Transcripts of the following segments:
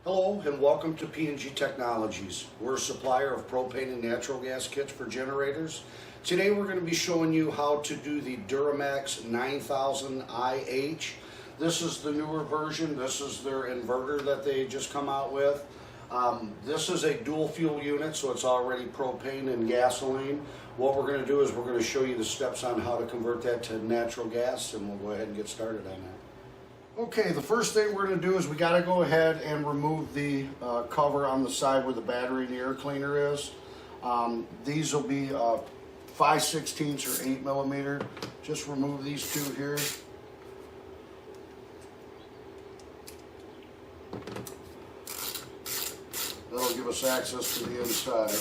Hello and welcome to PNG Technologies. We're a supplier of propane and natural gas kits for generators. Today we're going to be showing you how to do the DuroMax XP9000iH. This is the newer version. This is their inverter that they just come out with. This is a dual fuel unit, so it's already propane and gasoline. What we're going to do is we're going to show you the steps on how to convert that to natural gas, and we'll go ahead and get started on that. Okay, the first thing we're going to do is we got to go ahead and remove the cover on the side where the battery and the air cleaner is. These will be 5/16 or 8 millimeter. Just remove these two here. That'll give us access to the inside.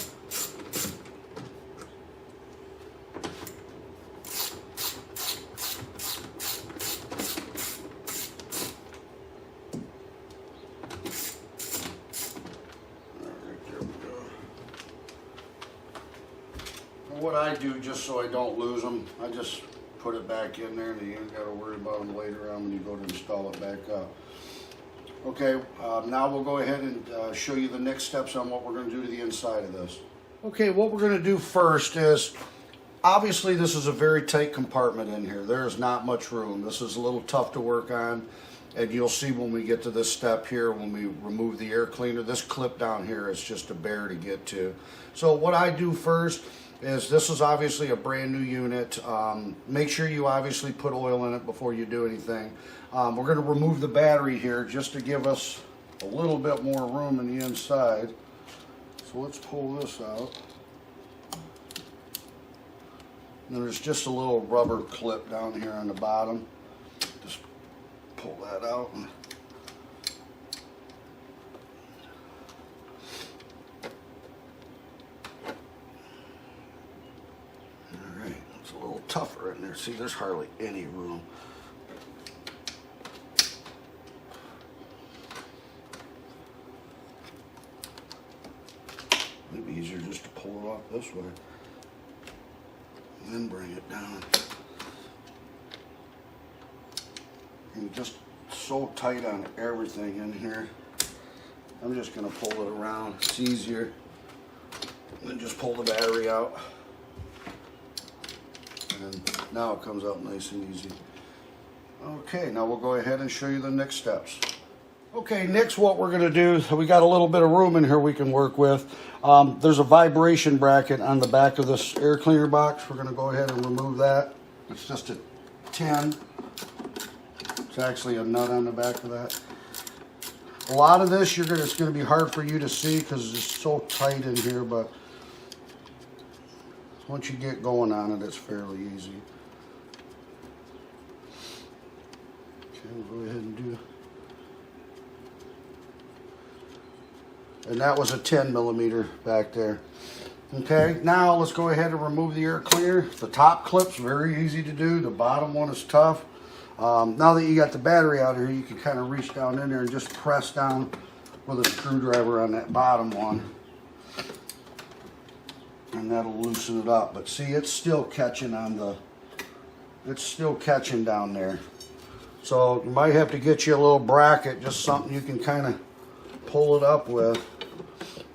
What I do, just so I don't lose them, I just put it back in there and you ain't got to worry about them later on when you go to install it back up. Okay, now we'll go ahead and show you the next steps on what we're going to do to the inside of this. Okay, what we're going to do first is, obviously this is a very tight compartment in here. There is not much room. This is a little tough to work on, and you'll see when we get to this step here, when we remove the air cleaner, this clip down here is just a bear to get to. So what I do first is, this is obviously a brand new unit. Make sure you obviously put oil in it before you do anything. We're going to remove the battery here just to give us a little bit more room in the inside. So let's pull this out. And there's just a little rubber clip down here on the bottom. Just pull that out. It's a little tougher in there. See, there's hardly any room. Maybe easier just to pull it off this way and then bring it down. And just so tight on everything in here. I'm just going to pull it around. It's easier than just pull the battery out. And now it comes out nice and easy. Okay, now we'll go ahead and show you the next steps. Okay, next what we're going to do, we got a little bit of room in here we can work with. There's a vibration bracket on the back of this air cleaner box. We're going to go ahead and remove that. It's just a 10. It's actually a nut on the back of that. A lot of this it's going to be hard for you to see because it's so tight in here, but once you get going on it, it's fairly easy. Okay, we'll go ahead and do. And that was a 10 millimeter back there. Okay, now let's go ahead and remove the air cleaner. The top clip's very easy to do. The bottom one is tough. Now that you got the battery out here, you can kind of reach down in there and just press down with a screwdriver on that bottom one. And that'll loosen it up. But see, it's still catching on it's still catching down there. So you might have to get you a little bracket, just something you can kind of pull it up with.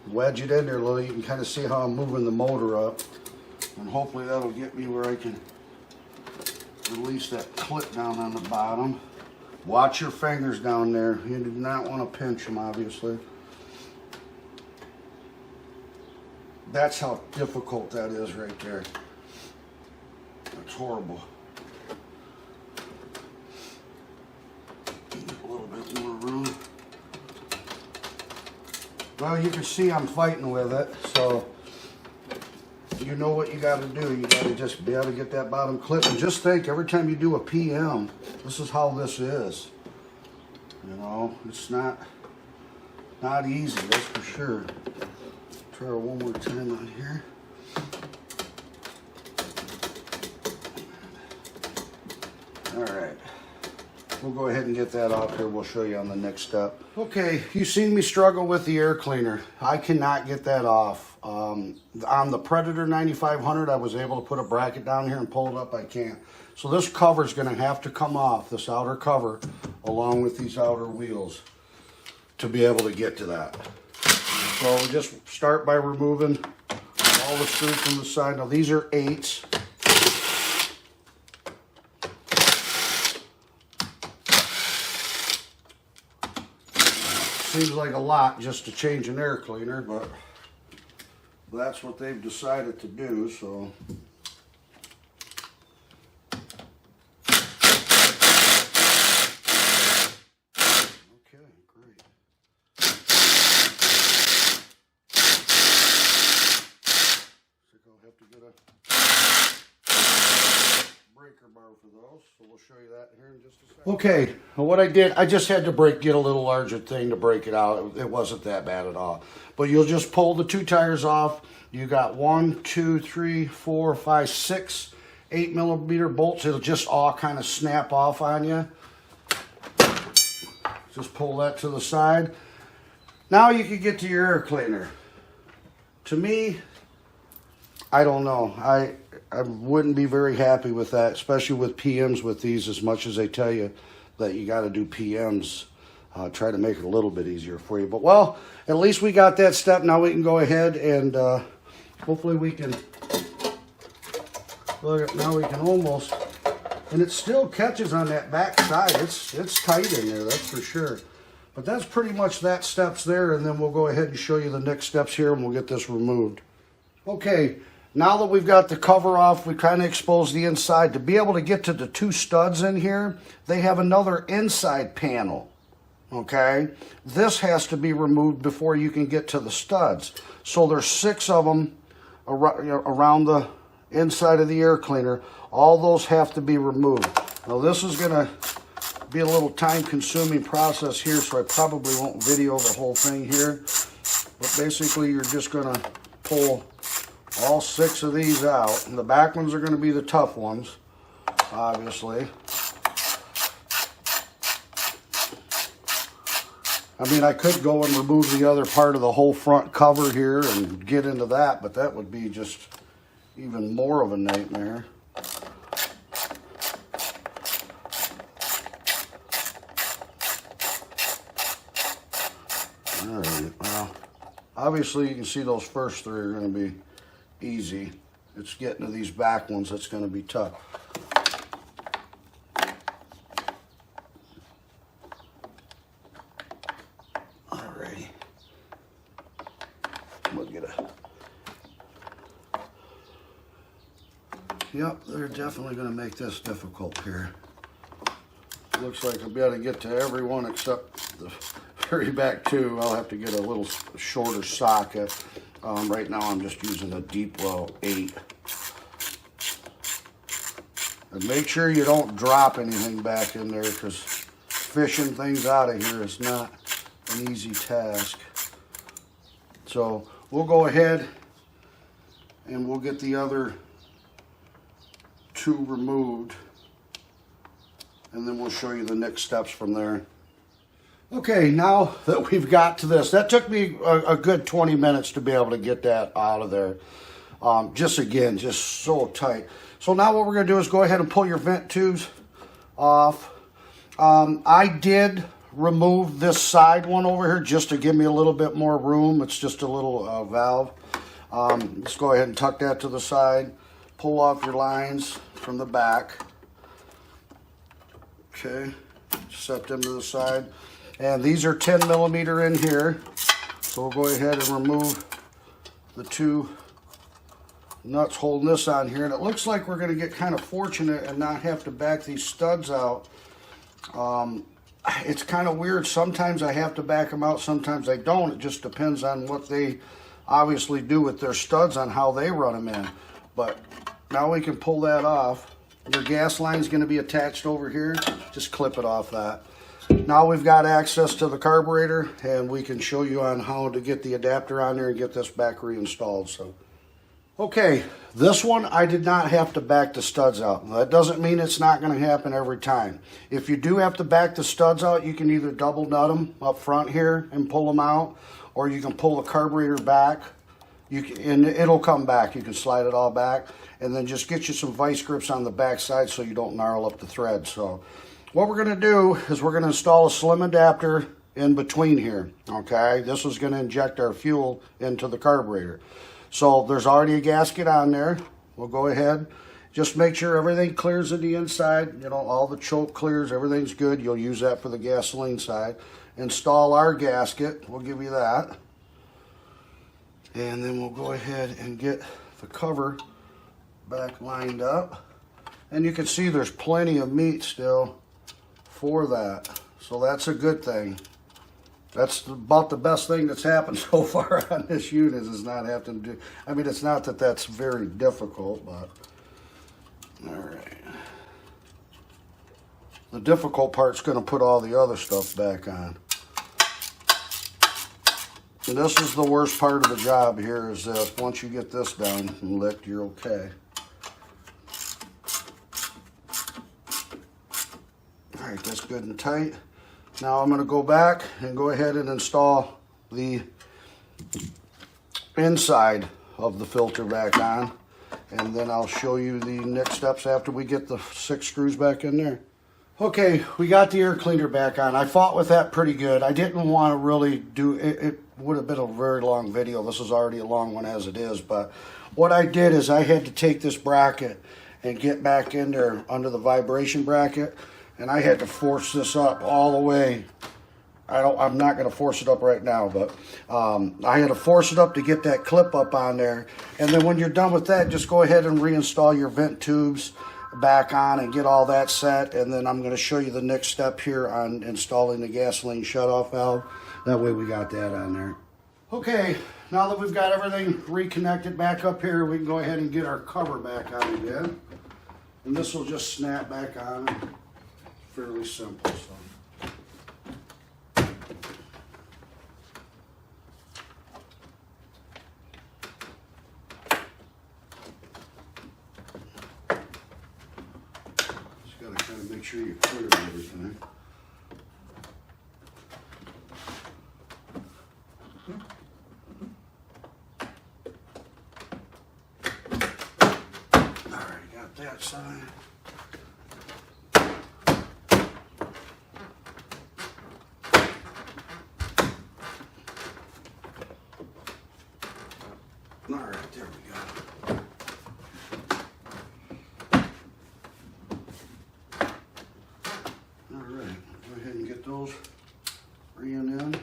Wedge it in there a little. You can kind of see how I'm moving the motor up. And hopefully that'll get me where I can release that clip down on the bottom. Watch your fingers down there. You do not want to pinch them, obviously. That's how difficult that is right there. That's horrible. A little bit more room. Well, you can see I'm fighting with it, so you know what you got to do. You got to just be able to get that bottom clip. And just think, every time you do a PM, this is how this is. You know, it's not easy, that's for sure. Try it one more time on here. All right. We'll go ahead and get that off here. We'll show you on the next step. Okay, you've seen me struggle with the air cleaner. I cannot get that off. On the Predator 9500, I was able to put a bracket down here and pull it up. I can't. So this cover is going to have to come off, this outer cover, along with these outer wheels. to be able to get to that. So we just start by removing all the screws from the side. Now these are 8s. Seems like a lot just to change an air cleaner, but that's what they've decided to do, so. Okay, great. So I'll have to get a breaker bar for those, so we'll show you that here in just a second. Okay, well, what I did, I just had to get a little larger thing to break it out. It wasn't that bad at all. But you'll just pull the 2 tires off. You got 1, 2, 3, 4, 5, 6, 8mm bolts. It'll just all kind of snap off on you. Just pull that to the side. Now you can get to your air cleaner. To me, I don't know. I wouldn't be very happy with that, especially with PMs with these, as much as they tell you that you got to do PMs. Try to make it a little bit easier for you. But, well, at least we got that step. Now we can go ahead and hopefully we can, look, now we can almost, and it still catches on that back side. It's tight in there, that's for sure. But that's pretty much that steps there, and then we'll go ahead and show you the next steps here, and we'll get this removed. Okay, now that we've got the cover off, we kind of expose the inside. To be able to get to the 2 studs in here, they have another inside panel. Okay, this has to be removed before you can get to the studs. So there's 6 of them around the inside of the air cleaner. All those have to be removed. Now this is going to be a little time-consuming process here, so I probably won't video the whole thing here. But basically, you're just going to pull all 6 of these out. And the back ones are going to be the tough ones, obviously. I mean, I could go and remove the other part of the whole front cover here and get into that, but that would be just even more of a nightmare. All right, well, obviously you can see those first 3 are going to be easy. It's getting to these back ones that's going to be tough. Alrighty. We'll get a... Yep, they're definitely going to make this difficult here. Looks like I'll be able to get to every one except the very back 2. I'll have to get a little shorter socket. Right now I'm just using a deep well 8. And make sure you don't drop anything back in there, because fishing things out of here is not an easy task. So we'll go ahead and we'll get the other 2 removed, and then we'll show you the next steps from there. Okay, now that we've got to this, that took me a good 20 minutes to be able to get that out of there. Just so tight. So now what we're going to do is go ahead and pull your vent tubes off. I did remove this side one over here just to give me a little bit more room. It's just a little valve. Let's go ahead and tuck that to the side. Pull off your lines from the back. Okay, set them to the side. And these are 10mm in here. So we'll go ahead and remove the 2 nuts holding this on here. And it looks like we're going to get kind of fortunate and not have to back these studs out. It's kind of weird. Sometimes I have to back them out, sometimes I don't. It just depends on what they obviously do with their studs, on how they run them in. But now we can pull that off. Your gas line is going to be attached over here. Just clip it off that. Now we've got access to the carburetor, and we can show you on how to get the adapter on there and get this back reinstalled. So, okay, this one I did not have to back the studs out. That doesn't mean it's not going to happen every time. If you do have to back the studs out, you can either double nut them up front here and pull them out, or you can pull the carburetor back. And it'll come back. You can slide it all back, and then just get you some vice grips on the back side so you don't gnarl up the thread. So what we're going to do is we're going to install a slim adapter in between here, okay? This is going to inject our fuel into the carburetor. So there's already a gasket on there. We'll go ahead, just make sure everything clears in the inside, you know, all the choke clears, everything's good. You'll use that for the gasoline side. Install our gasket, we'll give you that. And then we'll go ahead and get the cover back lined up. And you can see there's plenty of meat still for that. So that's a good thing. That's about the best thing that's happened so far on this unit, is not having to do, I mean, it's not that that's very difficult, but all right. The difficult part's going to put all the other stuff back on. And this is the worst part of the job here, is that once you get this down and licked, you're okay. All right, that's good and tight. Now I'm going to go back and go ahead and install the inside of the filter back on, and then I'll show you the next steps after we get the 6 screws back in there. Okay, we got the air cleaner back on. I fought with that pretty good. I didn't want to really do it. It would have been a very long video. This is already a long one as it is, but what I did is I had to take this bracket and get back in there under the vibration bracket, and I had to force this up all the way. I'm not going to force it up right now, but I had to force it up to get that clip up on there. And then when you're done with that, just go ahead and reinstall your vent tubes back on and get all that set. And then I'm going to show you the next step here on installing the gasoline shutoff valve. That way we got that on there. Okay, now that we've got everything reconnected back up here, we can go ahead and get our cover back on again. And this will just snap back on. Fairly simple. So. Just got to kind of make sure you clear everything. All right, got that side. All right, there we go. All right, go ahead and get those ran in.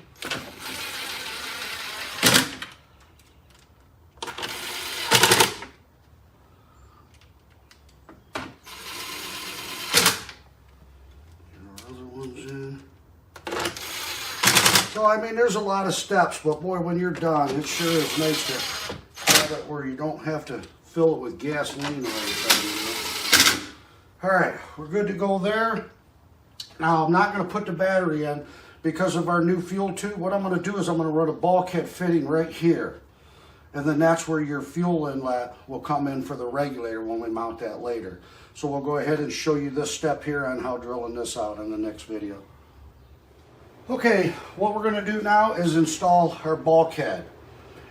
So, I mean, there's a lot of steps, but boy, when you're done, it sure is nice to have it where you don't have to fill it with gasoline all the time. All right, we're good to go there. Now, I'm not going to put the battery in because of our new fuel tube. What I'm going to do is I'm going to run a bulkhead fitting right here. And then that's where your fuel inlet will come in for the regulator when we mount that later. So we'll go ahead and show you this step here on how drilling this out in the next video. Okay, what we're going to do now is install our bulkhead.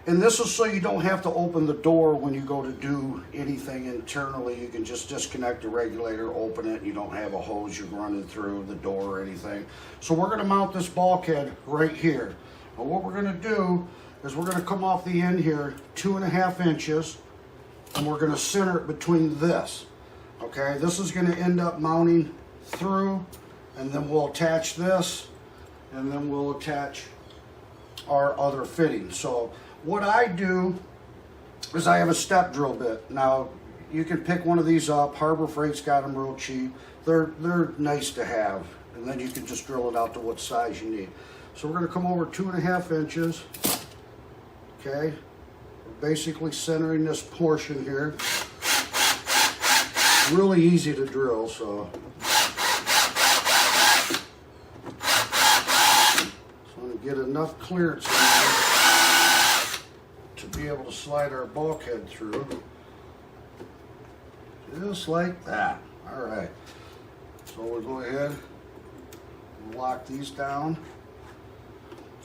And this is so you don't have to open the door when you go to do anything internally. You can just disconnect the regulator, open it. You don't have a hose you're running through the door or anything. So we're going to mount this bulkhead right here. But what we're going to do is we're going to come off the end here 2.5 inches, and we're going to center it between this. Okay, this is going to end up mounting through, and then we'll attach this, and then we'll attach our other fittings. So what I do is I have a step drill bit. Now you can pick one of these up. Harbor Freight's got them real cheap. They're nice to have, and then you can just drill it out to what size you need. So we're going to come over 2.5 inches. Okay, we're basically centering this portion here. Really easy to drill, so. Get enough clearance in there to be able to slide our bulkhead through. Just like that. All right. So we'll go ahead and lock these down.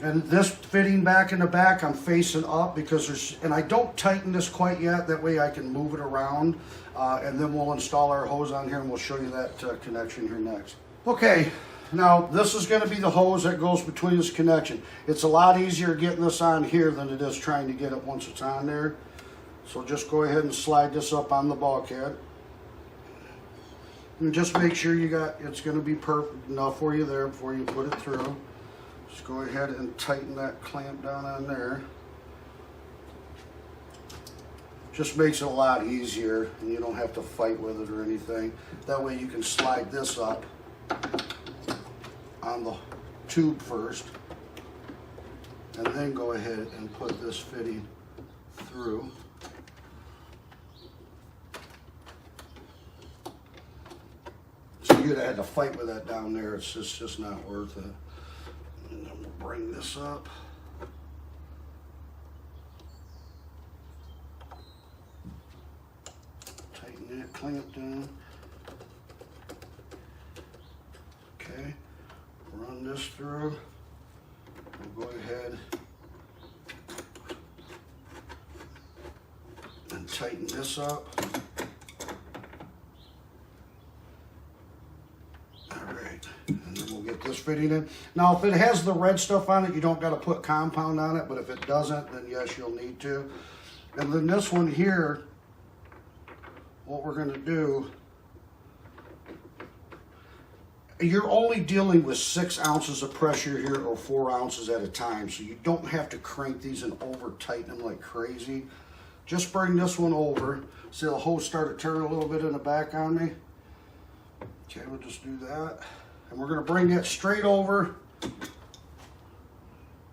And this fitting back in the back, I'm facing up because there's, and I don't tighten this quite yet. That way I can move it around. And then we'll install our hose on here and we'll show you that connection here next. Okay. now this is going to be the hose that goes between this connection. It's a lot easier getting this on here than it is trying to get it once it's on there. So just go ahead and slide this up on the bulkhead. And just make sure it's going to be perfect enough for you there before you put it through. Just go ahead and tighten that clamp down on there. Just makes it a lot easier and you don't have to fight with it or anything. That way you can slide this up on the tube first and then go ahead and put this fitting through. So you'd have had to fight with that down there. It's just not worth it. And then we'll bring this up. Tighten that clamp down. Okay. Run this through. We'll go ahead and tighten this up. And then we'll get this fitting in. Now, if it has the red stuff on it, you don't got to put compound on it, but if it doesn't, then yes, you'll need to. And then this one here, what we're going to do, you're only dealing with 6 ounces of pressure here or 4 ounces at a time, so you don't have to crank these and over tighten them like crazy. Just bring this one over. See the hose started turning a little bit in the back on me? Okay, we'll just do that. And we're going to bring it straight over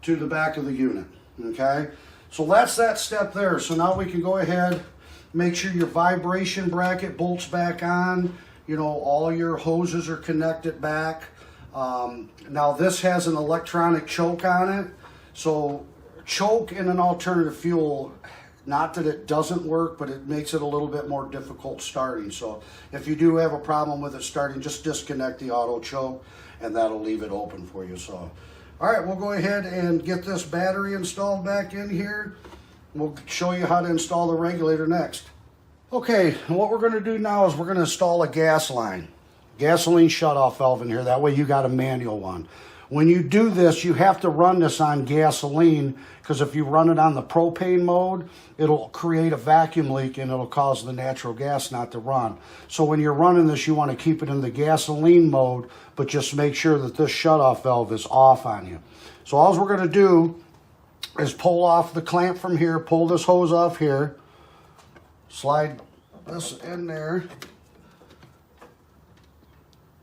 to the back of the unit, okay? So that's that step there. So now we can go ahead, make sure your vibration bracket bolts back on. You know, all your hoses are connected back. Now this has an electronic choke on it. So choke in an alternative fuel, not that it doesn't work, but it makes it a little bit more difficult starting. So if you do have a problem with it starting, just disconnect the auto choke and that'll leave it open for you. So, all right, we'll go ahead and get this battery installed back in here. We'll show you how to install the regulator next. Okay, and what we're going to do now is we're going to install a gas line. Gasoline shutoff valve in here. That way you got a manual one. When you do this, you have to run this on gasoline, because if you run it on the propane mode, it'll create a vacuum leak and it'll cause the natural gas not to run. So when you're running this, you want to keep it in the gasoline mode, but just make sure that this shutoff valve is off on you. So all we're going to do is pull off the clamp from here, pull this hose off here, slide this in there,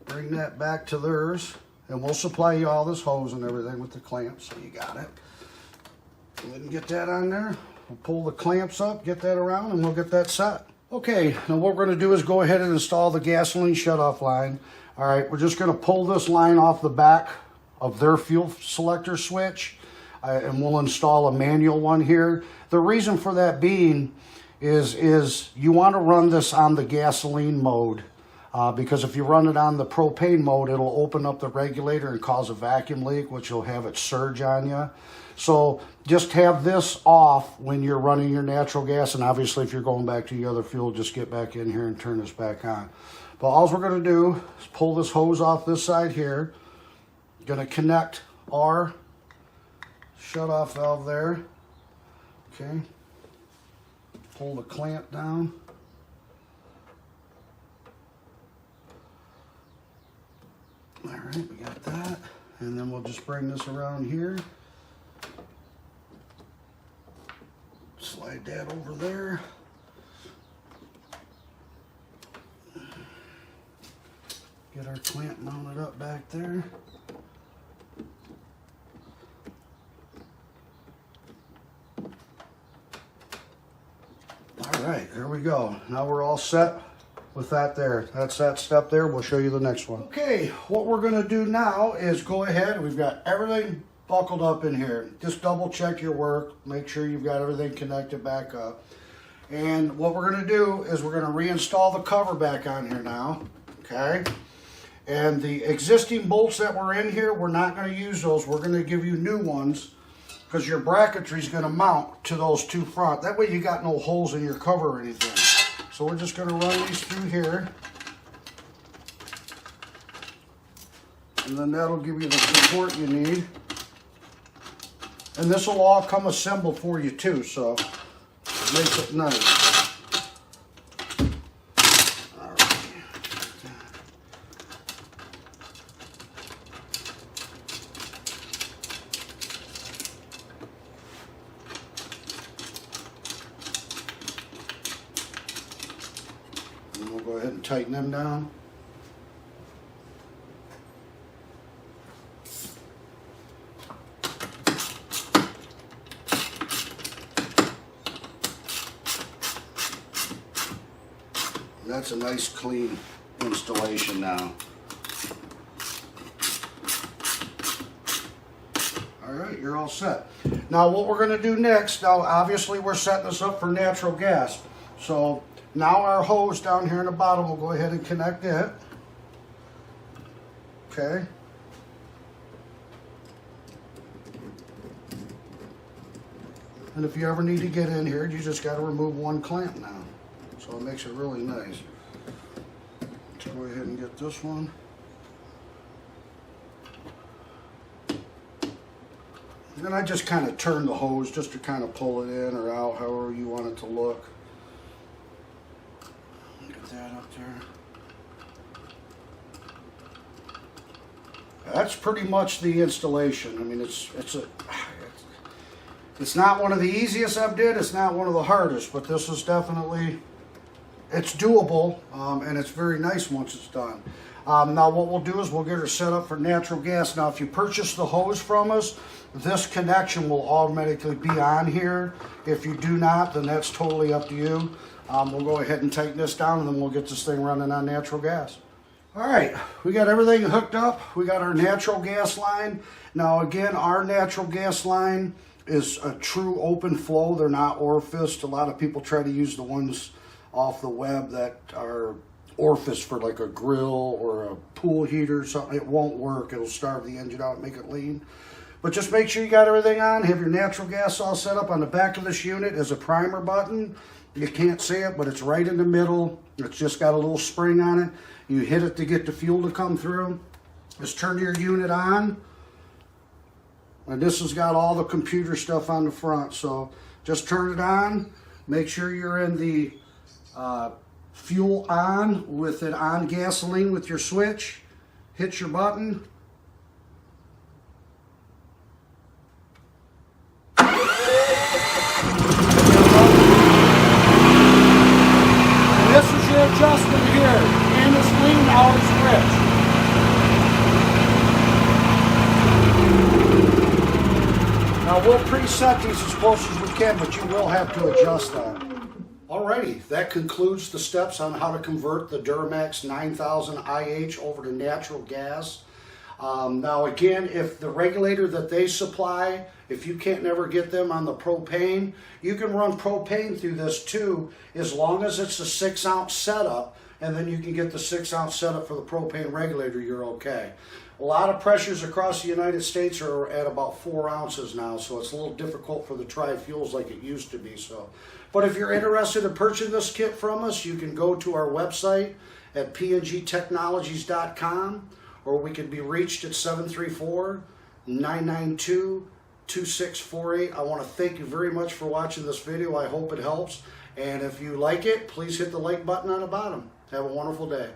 bring that back to theirs. And we'll supply you all this hose and everything with the clamps, so you got it. Go ahead and get that on there. We'll pull the clamps up, get that around, and we'll get that set. Okay, now what we're going to do is go ahead and install the gasoline shutoff line. All right, we're just going to pull this line off the back of their fuel selector switch, and we'll install a manual one here. The reason for that being is you want to run this on the gasoline mode. Because if you run it on the propane mode, it'll open up the regulator and cause a vacuum leak, which will have it surge on you. So just have this off when you're running your natural gas, and obviously if you're going back to your other fuel, just get back in here and turn this back on. But all we're going to do is pull this hose off this side here. Going to connect our shutoff valve there. Okay. Pull the clamp down. All right, we got that. And then we'll just bring this around here. Slide that over there. Get our clamp mounted up back there. All right, here we go. Now we're all set with that there. That's that step there. We'll show you the next one. Okay, what we're going to do now is go ahead. We've got everything buckled up in here. Just double check your work. Make sure you've got everything connected back up. And what we're going to do is we're going to reinstall the cover back on here now. Okay. And the existing bolts that were in here, we're not going to use those. We're going to give you new ones, because your bracketry is going to mount to those two front. That way you got no holes in your cover or anything. So we're just going to run these through here. And then that'll give you the support you need. And this will all come assembled for you too, so it makes it nice. All right. And we'll go ahead and tighten them down. That's a nice clean installation now. All right, you're all set. Now what we're going to do next, now obviously we're setting this up for natural gas. So now our hose down here in the bottom, we'll go ahead and connect it. Okay. And if you ever need to get in here, you just got to remove one clamp now. So it makes it really nice. Let's go ahead and get this one. And then I just kind of turn the hose just to kind of pull it in or out, however you want it to look. Get that up there. That's pretty much the installation. I mean, it's not one of the easiest I've did. It's not one of the hardest, but this is definitely, it's doable, and it's very nice once it's done. Now what we'll do is we'll get her set up for natural gas. Now if you purchase the hose from us, this connection will automatically be on here. If you do not, then that's totally up to you. We'll go ahead and tighten this down, and then we'll get this thing running on natural gas. All right, we got everything hooked up. We got our natural gas line. Now again, our natural gas line is a true open flow. They're not orificed. A lot of people try to use the ones off the web that are orifice for like a grill or a pool heater or something. It won't work. It'll starve the engine out and make it lean. But just make sure you got everything on. Have your natural gas all set up. On the back of this unit is a primer button. You can't see it, but it's right in the middle. It's just got a little spring on it. You hit it to get the fuel to come through. Just turn your unit on. And this has got all the computer stuff on the front. So just turn it on. Make sure you're in the fuel on with it on gasoline with your switch. Hit your button. And this is your adjustment here. In is lean, out is rich. Now we'll preset these as close as we can, but you will have to adjust that. Alrighty, that concludes the steps on how to convert the DuroMax 9000iH over to natural gas. Now again, if the regulator that they supply, if you can't never get them on the propane, you can run propane through this too, as long as it's a 6-ounce setup, and then you can get the 6-ounce setup for the propane regulator, you're okay. A lot of pressures across the United States are at about 4 ounces now, so it's a little difficult for the tri-fuels like it used to be. So, but if you're interested in purchasing this kit from us, you can go to our website at pngtechnologies.com, or we can be reached at 734-992-2648. I want to thank you very much for watching this video. I hope it helps. And if you like it, please hit the like button on the bottom. Have a wonderful day.